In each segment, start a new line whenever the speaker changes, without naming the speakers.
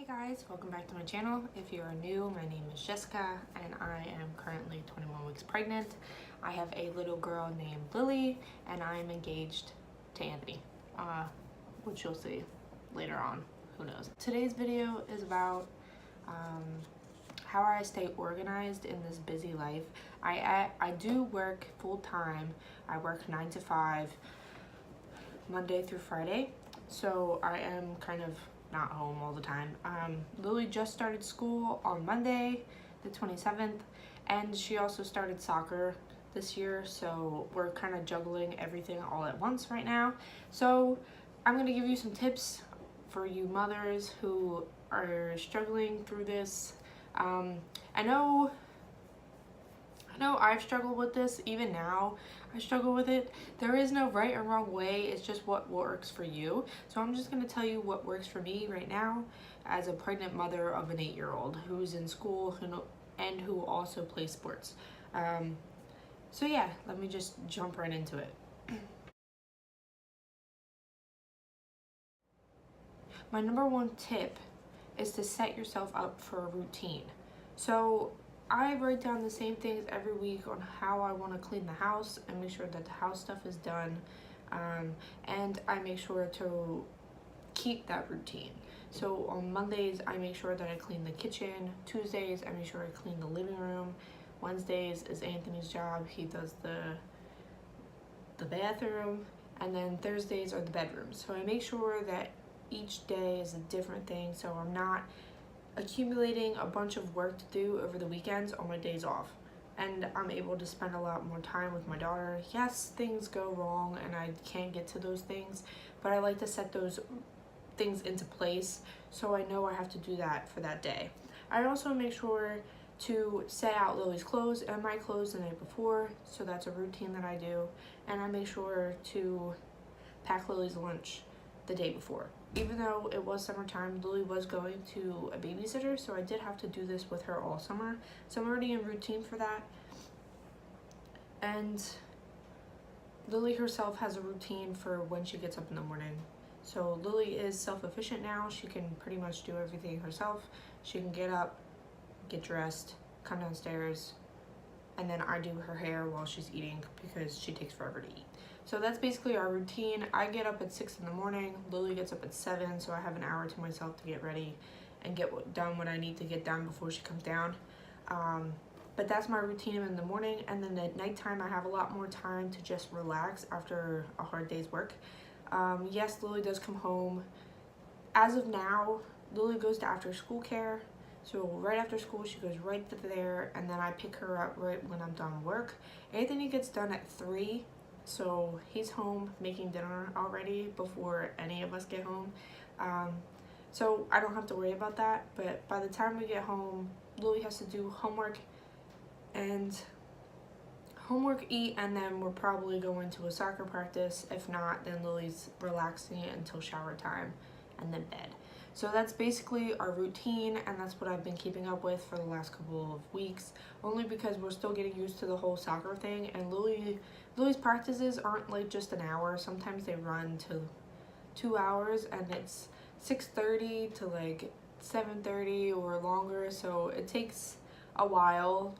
Guys, welcome back to my channel. If you are new, my name is Jessica and I am currently 21 weeks pregnant. I have a little girl named Lily and I am engaged to Anthony, which you'll see later on, who knows. Today's video is about how I stay organized in this busy life. I do work full-time. I work 9 to 5 Monday through Friday, so I am kind of not home all the time. Lily just started school on Monday the 27th, and she also started soccer this year, so we're kind of juggling everything all at once right now. So I'm going to give you some tips for you mothers who are struggling through this. I know I've struggled with this. Even now I struggle with it. There is no right or wrong way. It's just what works for you. So I'm just going to tell you what works for me right now as a pregnant mother of an 8-year-old who's in school and who also plays sports. So yeah, let me just jump right into it. My number one tip is to set yourself up for a routine. So I write down the same things every week on how I want to clean the house and make sure that the house stuff is done, and I make sure to keep that routine. So on Mondays I make sure that I clean the kitchen, Tuesdays I make sure I clean the living room, Wednesdays is Anthony's job, he does the bathroom, and then Thursdays are the bedrooms. So I make sure that each day is a different thing, so I'm not accumulating a bunch of work to do over the weekends on my days off, and I'm able to spend a lot more time with my daughter. Yes, things go wrong and I can't get to those things, but I like to set those things into place so I know I have to do that for that day. I also make sure to set out Lily's clothes and my clothes the night before, so that's a routine that I do, and I make sure to pack Lily's lunch the day before. Even though it was summertime, Lily was going to a babysitter, so I did have to do this with her all summer. So I'm already in routine for that. And Lily herself has a routine for when she gets up in the morning. So Lily is self-efficient now. She can pretty much do everything herself. She can get up, get dressed, come downstairs, and then I do her hair while she's eating because she takes forever to eat. So that's basically our routine. I get up at 6 in the morning, Lily gets up at 7, so I have an hour to myself to get ready and get done what I need to get done before she comes down. But that's my routine in the morning, and then at nighttime I have a lot more time to just relax after a hard day's work. Yes, Lily does come home. As of now, Lily goes to after school care. So right after school, she goes right there, and then I pick her up right when I'm done work. Anthony gets done at 3, so he's home making dinner already before any of us get home. So I don't have to worry about that, but by the time we get home, Lily has to do homework, eat, and then we're probably going to a soccer practice. If not, then Lily's relaxing until shower time and then bed. So that's basically our routine, and that's what I've been keeping up with for the last couple of weeks, only because we're still getting used to the whole soccer thing, and Lily's practices aren't like just an hour. Sometimes they run to 2 hours, and it's 6:30 to like 7:30 or longer, so it takes a while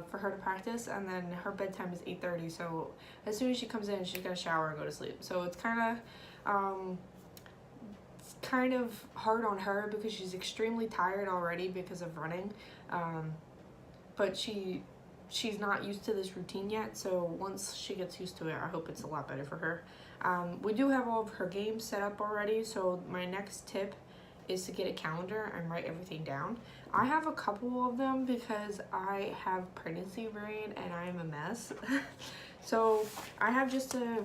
for her to practice, and then her bedtime is 8:30, so as soon as she comes in, she's gonna shower and go to sleep. So it's kind of hard on her because she's extremely tired already because of running, but she's not used to this routine yet, so once she gets used to it, I hope it's a lot better for her. We do have all of her games set up already, so my next tip is to get a calendar and write everything down. I have a couple of them because I have pregnancy brain and I am a mess. So I have just a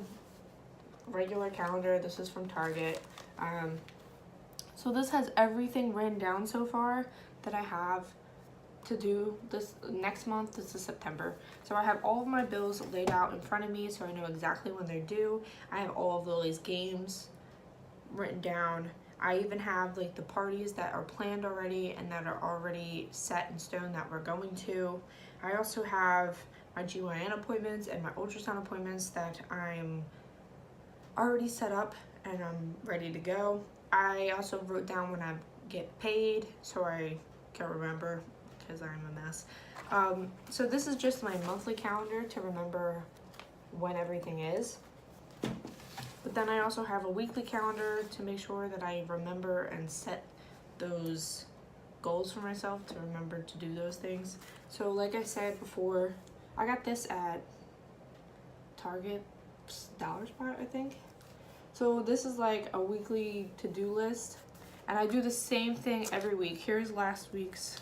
regular calendar. This is from Target. So this has everything written down so far that I have to do this next month. This is September. So I have all of my bills laid out in front of me, so I know exactly when they're due. I have all of Lily's games written down. I even have like the parties that are planned already and that are already set in stone that we're going to. I also have my GYN appointments and my ultrasound appointments that I'm already set up and I'm ready to go. I also wrote down when I'm get paid so I can remember, because I'm a mess. So this is just my monthly calendar to remember when everything is. But then I also have a weekly calendar to make sure that I remember and set those goals for myself, to remember to do those things. So like I said before, I got this at Target Dollar Spot, I think. So this is like a weekly to-do list, and I do the same thing every week. Here's last week's.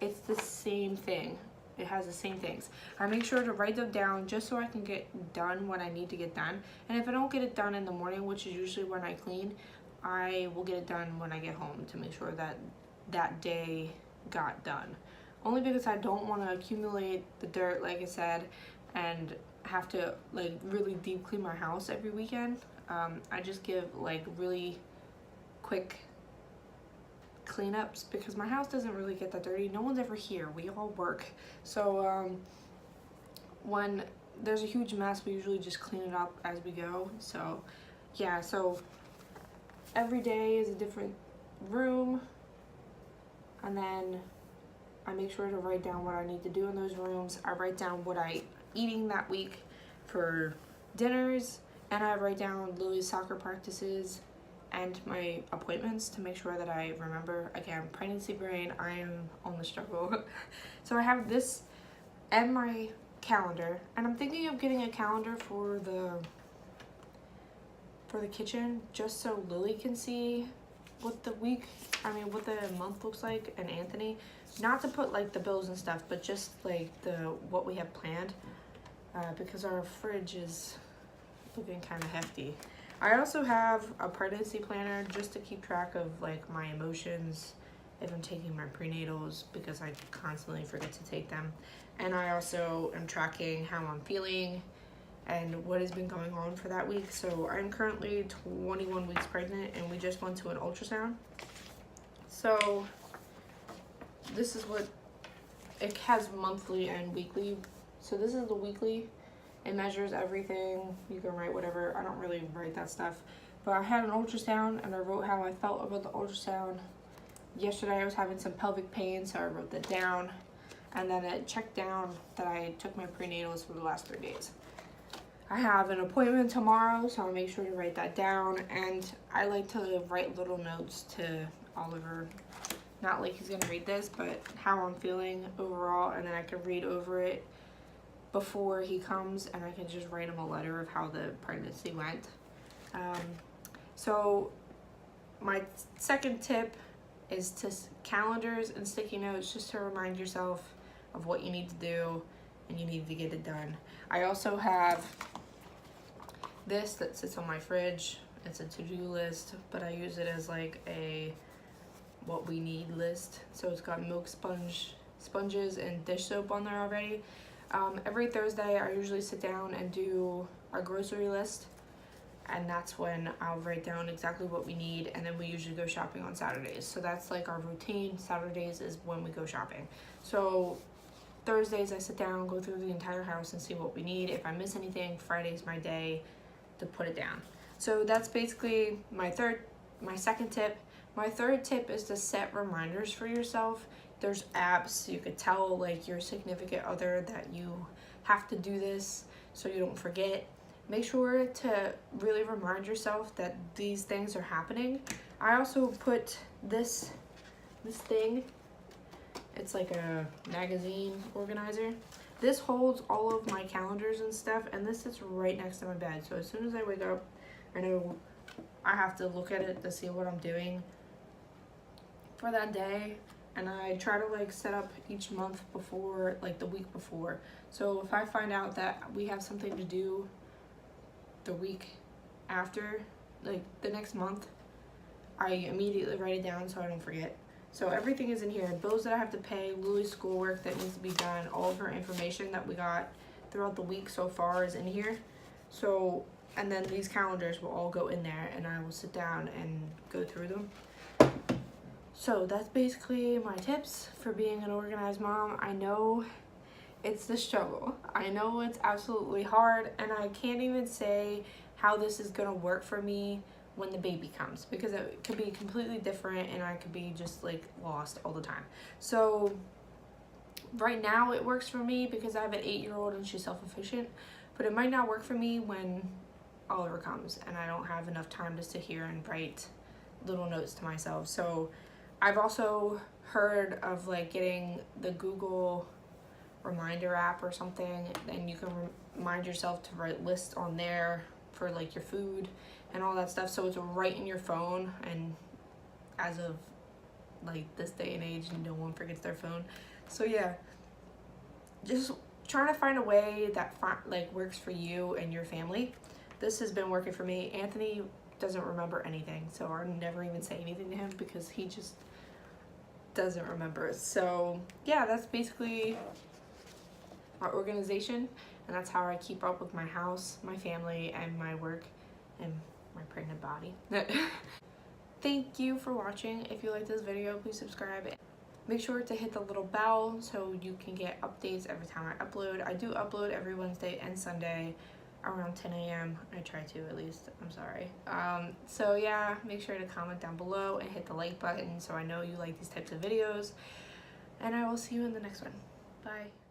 It's the same thing. It has the same things. I make sure to write them down just so I can get done what I need to get done. And if I don't get it done in the morning, which is usually when I clean, I will get it done when I get home to make sure that that day got done. Only because I don't want to accumulate the dirt, like I said, and have to like really deep clean my house every weekend. I just give like really quick cleanups because my house doesn't really get that dirty. No one's ever here. We all work. So when there's a huge mess, we usually just clean it up as we go. So yeah, so every day is a different room, and then I make sure to write down what I need to do in those rooms. I write down what I eating that week for dinners, and I write down Lily's soccer practices and my appointments to make sure that I remember. Again, pregnancy brain, I am on the struggle. So I have this and my calendar, and I'm thinking of getting a calendar for the kitchen, just so Lily can see what the month looks like, and Anthony. Not to put like the bills and stuff, but just like what we have planned, because our fridge is looking kind of hefty. I also have a pregnancy planner just to keep track of like my emotions if I'm taking my prenatals, because I constantly forget to take them. And I also am tracking how I'm feeling and what has been going on for that week. So I'm currently 21 weeks pregnant, and we just went to an ultrasound. So this is what it has, monthly and weekly. So this is the weekly. It measures everything. You can write whatever. I don't really write that stuff. But I had an ultrasound, and I wrote how I felt about the ultrasound. Yesterday I was having some pelvic pain, so I wrote that down. And then it checked down that I took my prenatals for the last 3 days. I have an appointment tomorrow, so I'll make sure to write that down. And I like to write little notes to Oliver. Not like he's gonna read this, but how I'm feeling overall, and then I can read over it before he comes, and I can just write him a letter of how the pregnancy went. So my second tip is to calendars and sticky notes, just to remind yourself of what you need to do, and you need to get it done. I also have this that sits on my fridge. It's a to-do list, but I use it as like a what we need list. So it's got milk sponges and dish soap on there already. Every Thursday I usually sit down and do our grocery list, and that's when I'll write down exactly what we need, and then we usually go shopping on Saturdays. So that's like our routine. Saturdays is when we go shopping. So Thursdays I sit down, go through the entire house and see what we need. If I miss anything, Friday's my day to put it down. So that's basically my second tip. My third tip is to set reminders for yourself. There's apps you could tell like your significant other that you have to do this so you don't forget. Make sure to really remind yourself that these things are happening. I also put this thing. It's like a magazine organizer. This holds all of my calendars and stuff, and this sits right next to my bed. So as soon as I wake up, I know I have to look at it to see what I'm doing for that day. And I try to like set up each month before, like the week before. So if I find out that we have something to do the week after, like the next month, I immediately write it down so I don't forget. So everything is in here. Bills that I have to pay, Lily's schoolwork that needs to be done, all of her information that we got throughout the week so far is in here. So, and then these calendars will all go in there, and I will sit down and go through them. So that's basically my tips for being an organized mom. I know it's the struggle. I know it's absolutely hard, and I can't even say how this is gonna work for me when the baby comes, because it could be completely different and I could be just like lost all the time. So right now it works for me because I have an 8-year-old and she's self-sufficient, but it might not work for me when Oliver comes and I don't have enough time to sit here and write little notes to myself. So I've also heard of like getting the Google reminder app or something, and you can remind yourself to write lists on there for like your food and all that stuff, so it's right in your phone. And as of like this day and age, no one forgets their phone. So yeah, just trying to find a way that like works for you and your family. This has been working for me. Anthony doesn't remember anything, so I never even say anything to him because he just doesn't remember. So yeah, that's basically our organization, and that's how I keep up with my house, my family, and my work, and my pregnant body. Thank you for watching. If you like this video, please subscribe. Make sure to hit the little bell so you can get updates every time I upload. I do upload every Wednesday and Sunday around 10 a.m. I try to, at least. I'm sorry. So yeah, make sure to comment down below and hit the like button so I know you like these types of videos. And I will see you in the next one. Bye.